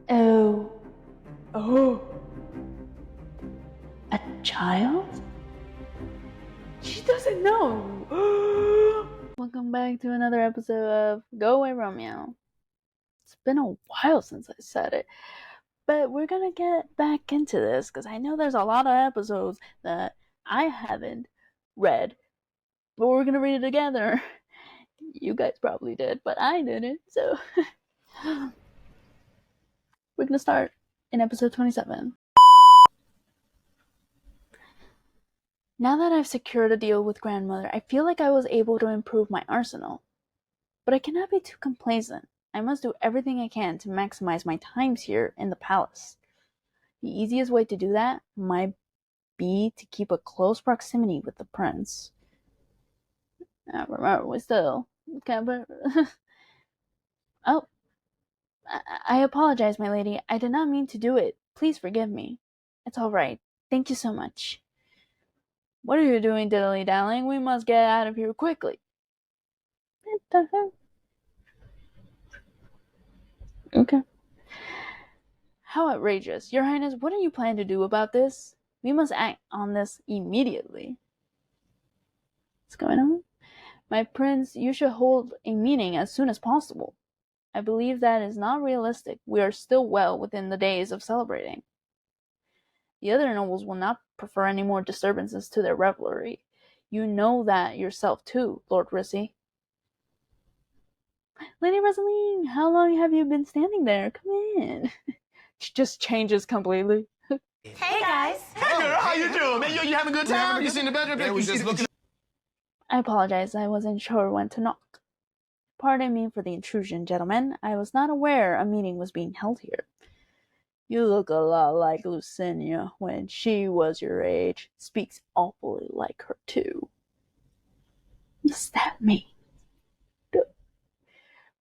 Oh. Oh. A child? She doesn't know. Welcome back to another episode of Go Away Romeo. It's been a while since I said it, but we're gonna get back into this because I know there's a lot of episodes that I haven't read, but we're gonna read it together. You guys probably did, but I didn't, so we're gonna start in episode 27. Now that I've secured a deal with grandmother, I feel like I was able to improve my arsenal. But I cannot be too complacent. I must do everything I can to maximize my times here in the palace. The easiest way to do that might be to keep a close proximity with the prince. Remember, we still can't. Oh, I apologize, my lady. I did not mean to do it. Please forgive me. It's all right. Thank you so much. What are you doing, diddly-dallying? We must get out of here quickly. Okay. How outrageous. Your Highness, what are you planning to do about this? We must act on this immediately. What's going on? My prince, you should hold a meeting as soon as possible. I believe that is not realistic. We are still well within the days of celebrating. The other nobles will not prefer any more disturbances to their revelry. You know that yourself too, Lord Rissy. Lady Rosaline, how long have you been standing there? Come in. She just changes completely. Hey guys. Hey girl, how you doing, man? You having a good time? You seen the bedroom? Yeah, we just looking. I apologize. I wasn't sure when to knock. Pardon me for the intrusion, gentlemen. I was not aware a meeting was being held here. You look a lot like Lucinia when she was your age. Speaks awfully like her, too. What does that mean?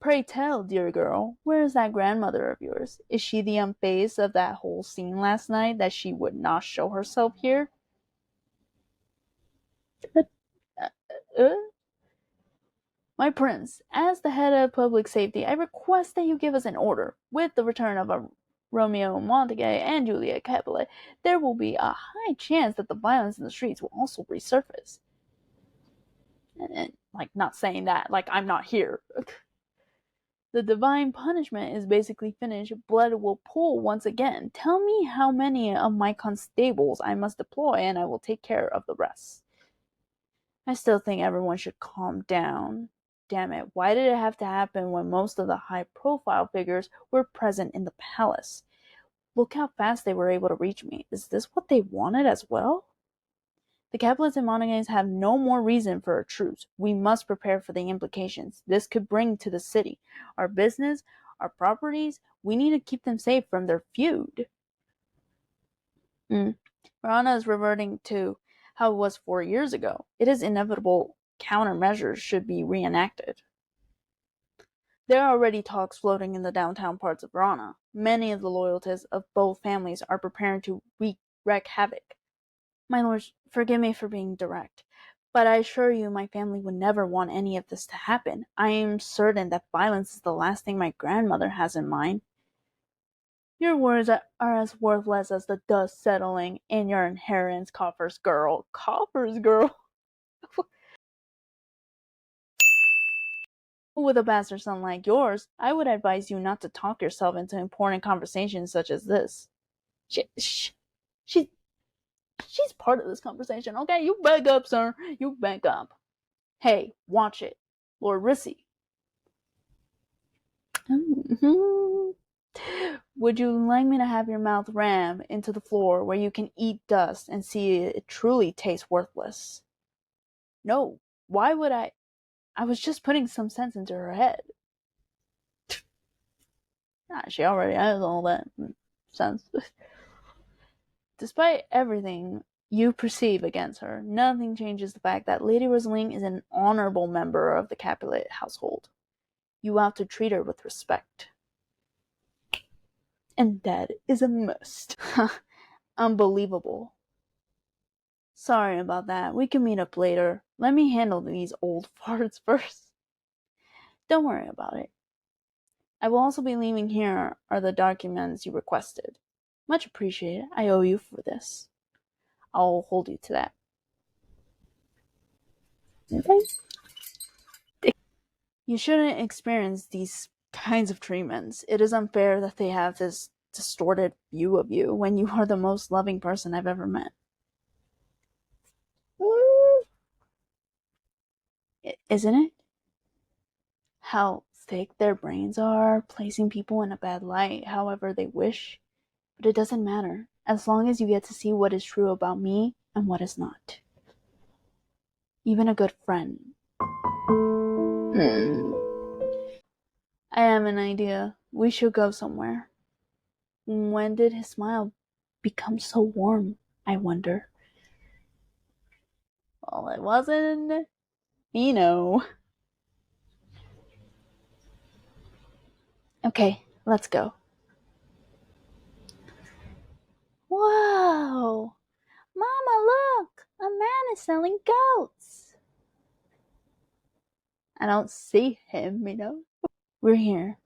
Pray tell, dear girl, where is that grandmother of yours? Is she the unfazed of that whole scene last night that she would not show herself here? My prince, as the head of public safety, I request that you give us an order. With the return of Romeo Montague and Juliet Capulet, there will be a high chance that the violence in the streets will also resurface. And like, not saying that, like, I'm not here. The divine punishment is basically finished. Blood will pool once again. Tell me how many of my constables I must deploy, and I will take care of the rest. I still think everyone should calm down. Damn it, why did it have to happen when most of the high-profile figures were present in the palace? Look how fast they were able to reach me. Is this what they wanted as well? The Capulets and Montagues have no more reason for a truce. We must prepare for the implications this could bring to the city. Our business, our properties, we need to keep them safe from their feud. Verona is reverting to how it was 4 years ago. It is inevitable countermeasures should be reenacted. There are already talks floating in the downtown parts of Verona. Many of the loyalties of both families are preparing to wreak havoc. My lords, forgive me for being direct, but I assure you my family would never want any of this to happen. I am certain that violence is the last thing my grandmother has in mind. Your words are as worthless as the dust settling in your inheritance, Coffers girl. Coffers girl? With a bastard son like yours, I would advise you not to talk yourself into important conversations such as this. She's part of this conversation, okay? You back up, sir. You back up. Hey, watch it. Lord Rissy. Would you like me to have your mouth rammed into the floor where you can eat dust and see it truly tastes worthless? No. Why would I? I was just putting some sense into her head. She already has all that sense. Despite everything you perceive against her, nothing changes the fact that Lady Rosaline is an honorable member of the Capulet household. You have to treat her with respect. And that is a must. Unbelievable. Sorry about that. We can meet up later. Let me handle these old farts first. Don't worry about it. I will also be leaving. Here are the documents you requested. Much appreciated. I owe you for this. I'll hold you to that. Okay. You shouldn't experience these kinds of treatments. It is unfair that they have this distorted view of you when you are the most loving person I've ever met. Isn't it? How thick their brains are, placing people in a bad light however they wish. But it doesn't matter, as long as you get to see what is true about me and what is not. Even a good friend. I have an idea. We should go somewhere. When did his smile become so warm, I wonder? Well, it wasn't, Okay, let's go. Whoa! Mama, look! A man is selling goats! I don't see him. We're here.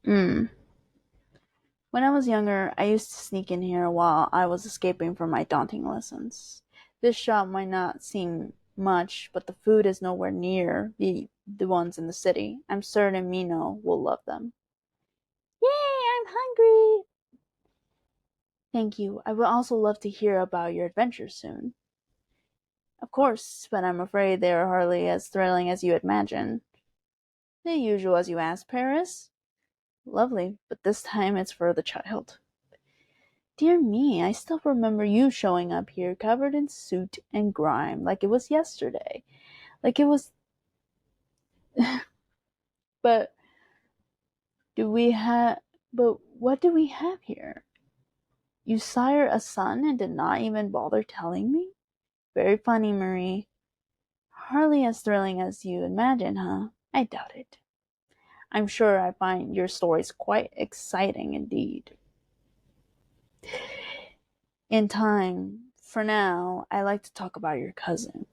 When I was younger, I used to sneak in here while I was escaping from my daunting lessons. This shop might not seem much, but the food is nowhere near the ones in the city. I'm certain Mino will love them. Yay, I'm hungry! Thank you. I would also love to hear about your adventures soon. Of course, but I'm afraid they are hardly as thrilling as you imagine. The usual as you ask, Paris? Lovely, but this time it's for the child. Dear me, I still remember you showing up here covered in soot and grime like it was yesterday. Like it was. But do we have. But what do we have here? You sire a son and did not even bother telling me? Very funny, Marie. Hardly as thrilling as you imagine, huh? I doubt it. I'm sure I find your stories quite exciting indeed. In time, for now, I like to talk about your cousin.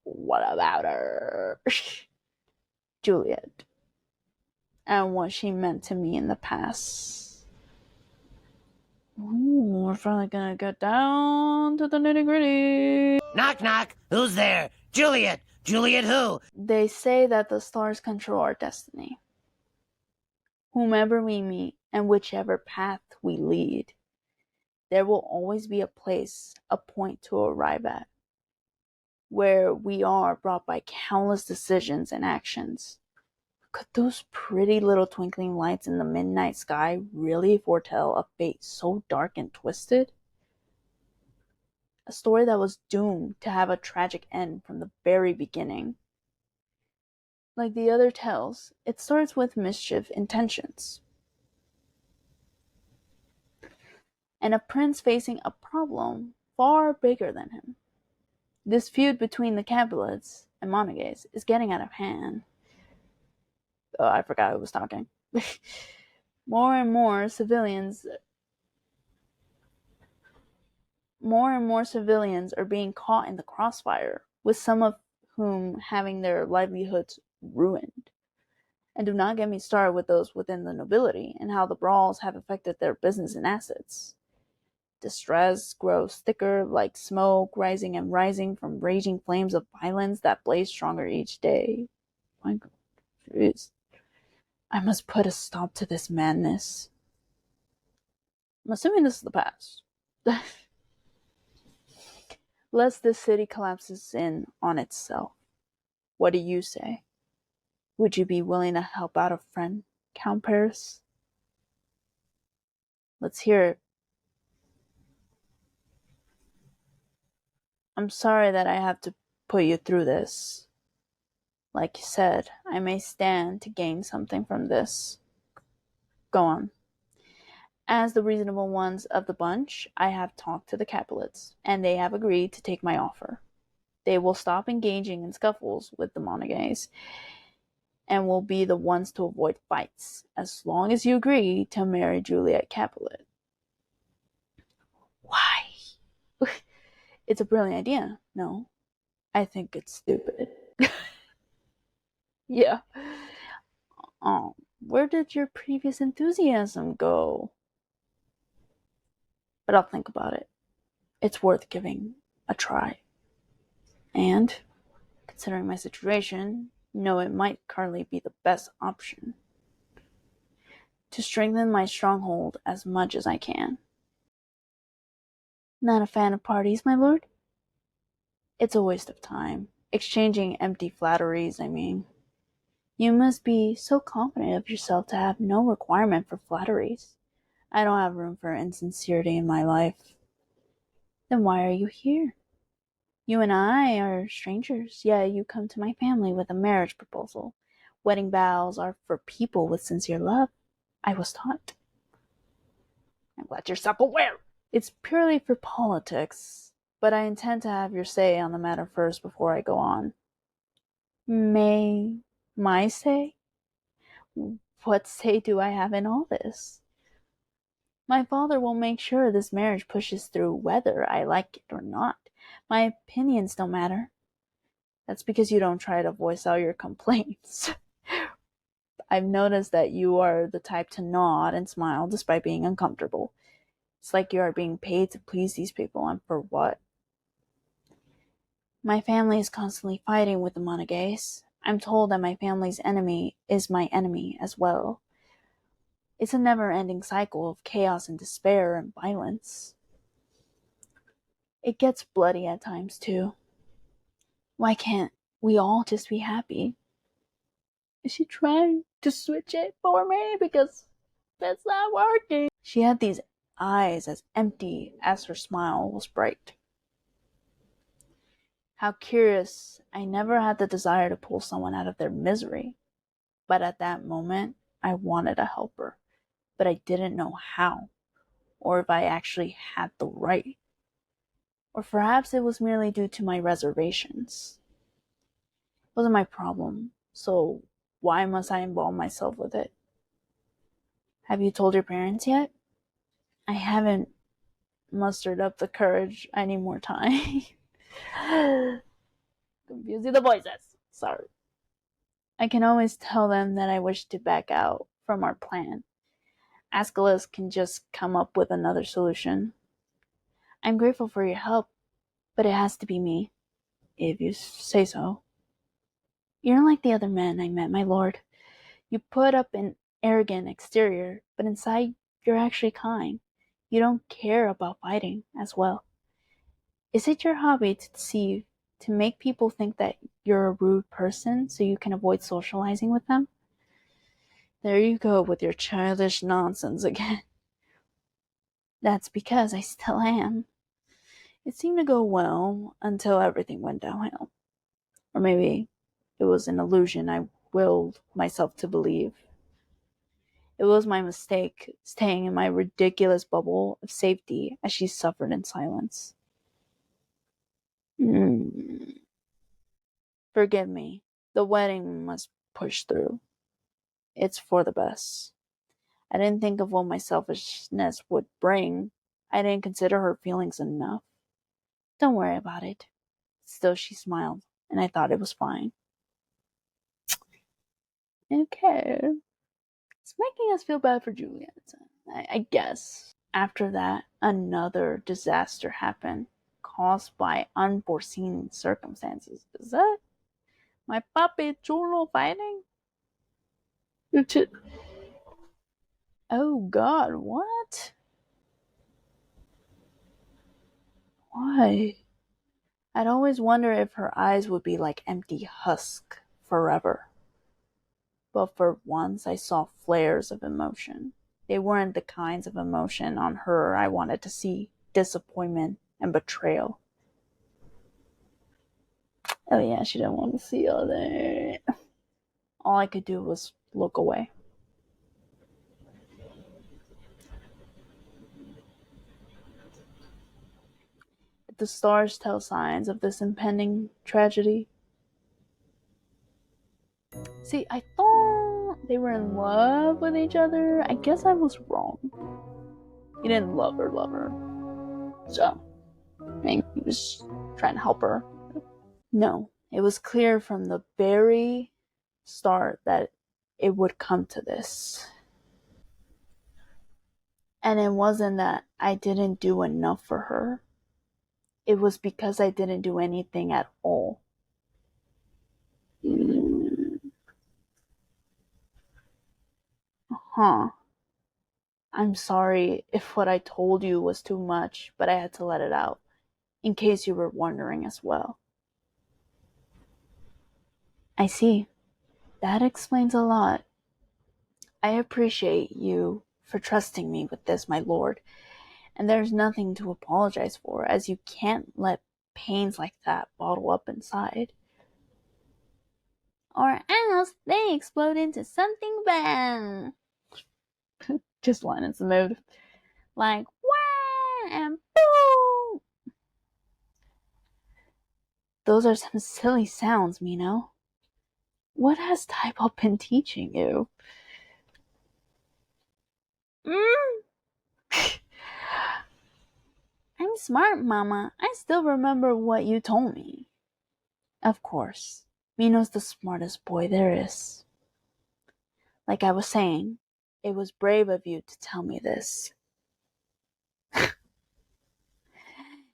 What about her? Juliet. And what she meant to me in the past. Ooh, we're finally gonna get down to the nitty gritty. Knock, knock. Who's there? Juliet. Juliet who? They say that the stars control our destiny. Whomever we meet and whichever path we lead, there will always be a place, a point to arrive at, where we are brought by countless decisions and actions. Could those pretty little twinkling lights in the midnight sky really foretell a fate so dark and twisted? A story that was doomed to have a tragic end from the very beginning. Like the other tales, it starts with mischief intentions. And a prince facing a problem far bigger than him. This feud between the Capulets and Monegays is getting out of hand. Oh, I forgot who was talking. More and more civilians are being caught in the crossfire, with some of whom having their livelihoods ruined. And do not get me started with those within the nobility and how the brawls have affected their business and assets. Distress grows thicker like smoke, rising and rising from raging flames of violence that blaze stronger each day. My God, jeez. I must put a stop to this madness. I'm assuming this is the past. Lest this city collapses in on itself. What do you say? Would you be willing to help out a friend, Count Paris? Let's hear it. I'm sorry that I have to put you through this. Like you said, I may stand to gain something from this. Go on. As the reasonable ones of the bunch, I have talked to the Capulets, and they have agreed to take my offer. They will stop engaging in scuffles with the Monegays, and will be the ones to avoid fights, as long as you agree to marry Juliet Capulet. Why? It's a brilliant idea, no? I think it's stupid. Yeah. Where did your previous enthusiasm go? But I'll think about it. It's worth giving a try. And, considering my situation, no, it might currently be the best option. To strengthen my stronghold as much as I can. Not a fan of parties, my lord? It's a waste of time. Exchanging empty flatteries, I mean. You must be so confident of yourself to have no requirement for flatteries. I don't have room for insincerity in my life. Then why are you here? You and I are strangers, yet you come to my family with a marriage proposal. Wedding vows are for people with sincere love, I was taught. I'm glad you're self-aware. It's purely for politics, but I intend to have your say on the matter first before I go on. My say? What say do I have in all this? My father will make sure this marriage pushes through whether I like it or not. My opinions don't matter. That's because you don't try to voice out your complaints. I've noticed that you are the type to nod and smile despite being uncomfortable. It's like you are being paid to please these people, and for what? My family is constantly fighting with the Monegays. I'm told that my family's enemy is my enemy as well. It's a never-ending cycle of chaos and despair and violence. It gets bloody at times, too. Why can't we all just be happy? Is she trying to switch it for me? Because that's not working. She had these eyes as empty as her smile was bright. How curious, I never had the desire to pull someone out of their misery. But at that moment, I wanted to help her. But I didn't know how, or if I actually had the right. Or perhaps it was merely due to my reservations. It wasn't my problem, so why must I involve myself with it? Have you told your parents yet? I haven't mustered up the courage. I need more time. Confusing the voices. Sorry. I can always tell them that I wish to back out from our plan. Escalating can just come up with another solution. I'm grateful for your help, but it has to be me, if you say so. You're like the other men I met, my lord. You put up an arrogant exterior, but inside you're actually kind. You don't care about fighting as well. Is it your hobby to deceive, to make people think that you're a rude person so you can avoid socializing with them? There you go with your childish nonsense again. That's because I still am. It seemed to go well until everything went downhill. Or maybe it was an illusion I willed myself to believe. It was my mistake staying in my ridiculous bubble of safety as she suffered in silence. Forgive me. The wedding must push through. It's for the best. I didn't think of what my selfishness would bring. I didn't consider her feelings enough. Don't worry about it. Still, she smiled, and I thought it was fine. Okay. It's making us feel bad for Juliet, I guess. After that, another disaster happened, caused by unforeseen circumstances. Is that my puppy Chulo fighting? Oh god, what? Why? I'd always wonder if her eyes would be like empty husk forever. But for once I saw flares of emotion. They weren't the kinds of emotion on her I wanted to see. Disappointment and betrayal. Oh yeah, she didn't want to see all that. All I could do was look away. Did the stars tell signs of this impending tragedy? See, I thought they were in love with each other. I guess I was wrong. He didn't love her. So, I mean, he was trying to help her. No, it was clear from the very start that it would come to this. And it wasn't that I didn't do enough for her. It was because I didn't do anything at all. Huh. I'm sorry if what I told you was too much, but I had to let it out, in case you were wondering as well. I see. That explains a lot. I appreciate you for trusting me with this, my lord, and there's nothing to apologize for, as you can't let pains like that bottle up inside. Or else they explode into something bad. Just lighten the mood. Like, wah, and boom! Those are some silly sounds, Mino. What has Typo been teaching you? I'm smart, Mama. I still remember what you told me. Of course. Mino's the smartest boy there is. Like I was saying, it was brave of you to tell me this.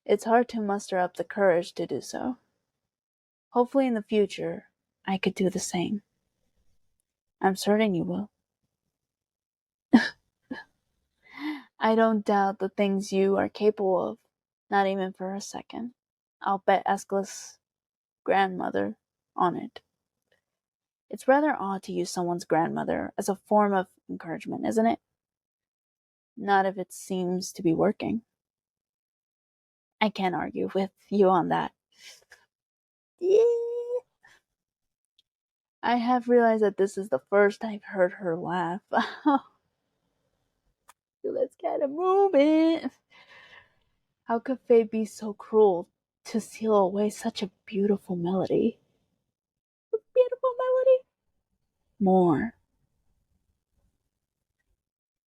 It's hard to muster up the courage to do so. Hopefully in the future, I could do the same. I'm certain you will. I don't doubt the things you are capable of, not even for a second. I'll bet Escala's grandmother on it. It's rather odd to use someone's grandmother as a form of encouragement, isn't it? Not if it seems to be working. I can't argue with you on that. Yeah. I have realized that this is the first I've heard her laugh. Let's get it moving. How could fate be so cruel to steal away such a beautiful melody? A beautiful melody? More.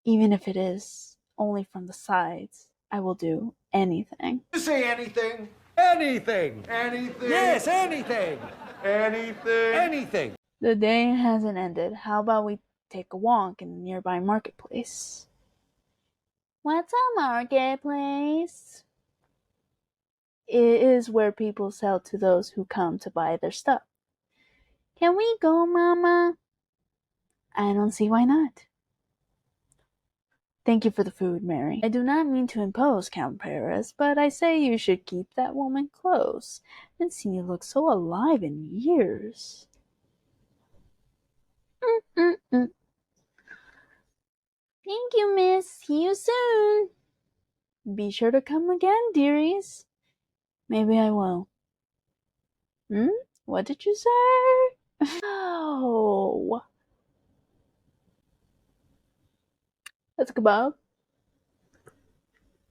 Even if it is only from the sides, I will do anything. You say anything? Anything. Anything. Yes, anything. Anything. Anything. The day hasn't ended. How about we take a walk in the nearby marketplace? What's a marketplace? It is where people sell to those who come to buy their stuff. Can we go, Mama? I don't see why not. Thank you for the food, Mary. I do not mean to impose, Count Paris, but I say you should keep that woman close. I haven't seen you look so alive in years. Thank you, miss. See you soon. Be sure to come again, dearies. Maybe I will. What did you say? Oh. That's a kebab.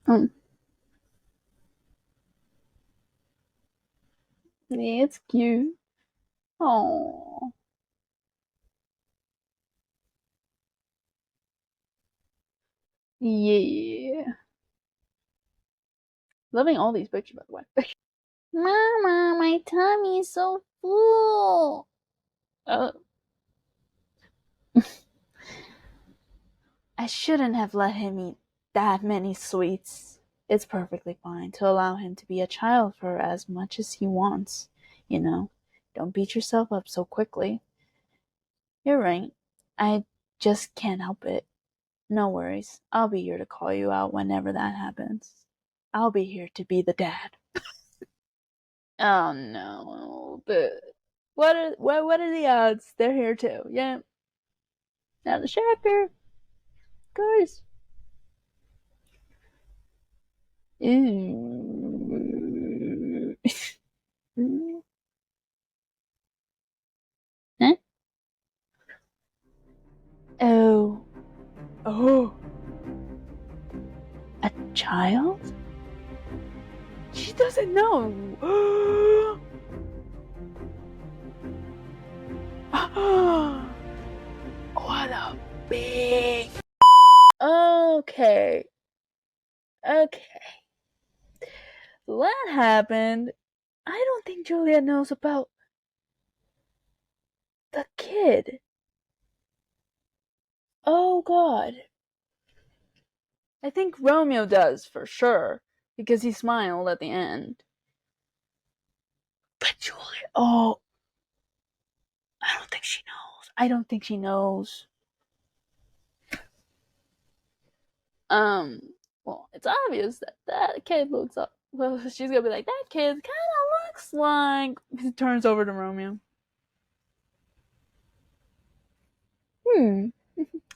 Yeah, it's cute. Oh. Yeah. Loving all these pictures, by the way. Mama, my tummy is so full. I shouldn't have let him eat that many sweets. It's perfectly fine to allow him to be a child for as much as he wants. You know, don't beat yourself up so quickly. You're right. I just can't help it. No worries. I'll be here to call you out whenever that happens. I'll be here to be the dad. Oh no, but what are the odds? They're here too. Yeah. Now the Shacker, of course. Ooh. Huh? Oh. Oh. A child? She doesn't know. What a big. Okay. Okay. So that happened. I don't think Juliet knows about the kid. Oh god. I think Romeo does for sure because he smiled at the end. But Juliet, oh, I don't think she knows. I don't think she knows. Well, it's obvious that that kid looks up. Well, she's gonna be like, that kid kind of looks like. He turns over to Romeo.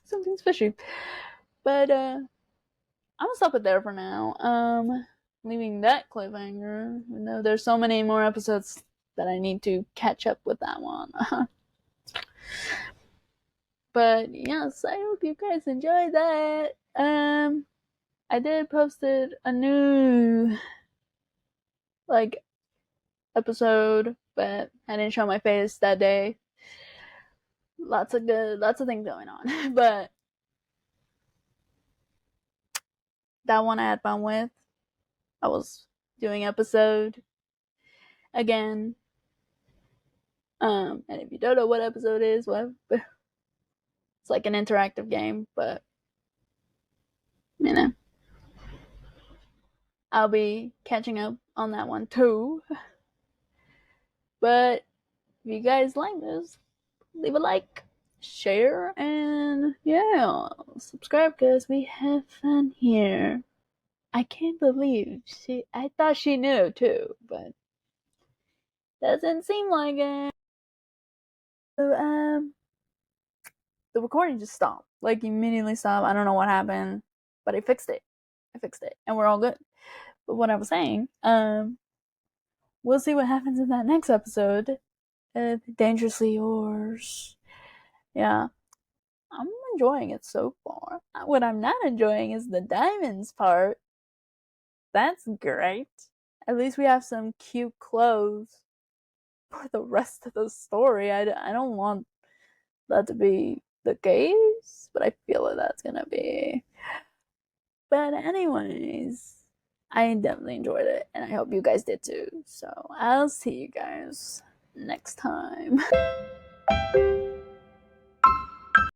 Something's fishy. But I'm gonna stop it there for now. Leaving that cliffhanger. You know, there's so many more episodes that I need to catch up with that one. But yes, I hope you guys enjoyed that. I did posted a new like episode, but I didn't show my face that day. Lots of things going on. But that one I had fun with. I was doing episode again. And if you don't know what episode is, well, it's like an interactive game, but you know, I'll be catching up on that one too. But if you guys like this, leave a like, share, and yeah, subscribe because we have fun here. I can't believe I thought she knew too, but doesn't seem like it. So, the recording just stopped, like immediately stopped. I don't know what happened, but I fixed it. And we're all good. But what I was saying, we'll see what happens in that next episode. Dangerously Yours. Yeah, I'm enjoying it so far. What I'm not enjoying is the diamonds part. That's great. At least we have some cute clothes for the rest of the story. I don't want that to be the case, but I feel like that's gonna be. But anyways, I definitely enjoyed it, and I hope you guys did too. So I'll see you guys next time.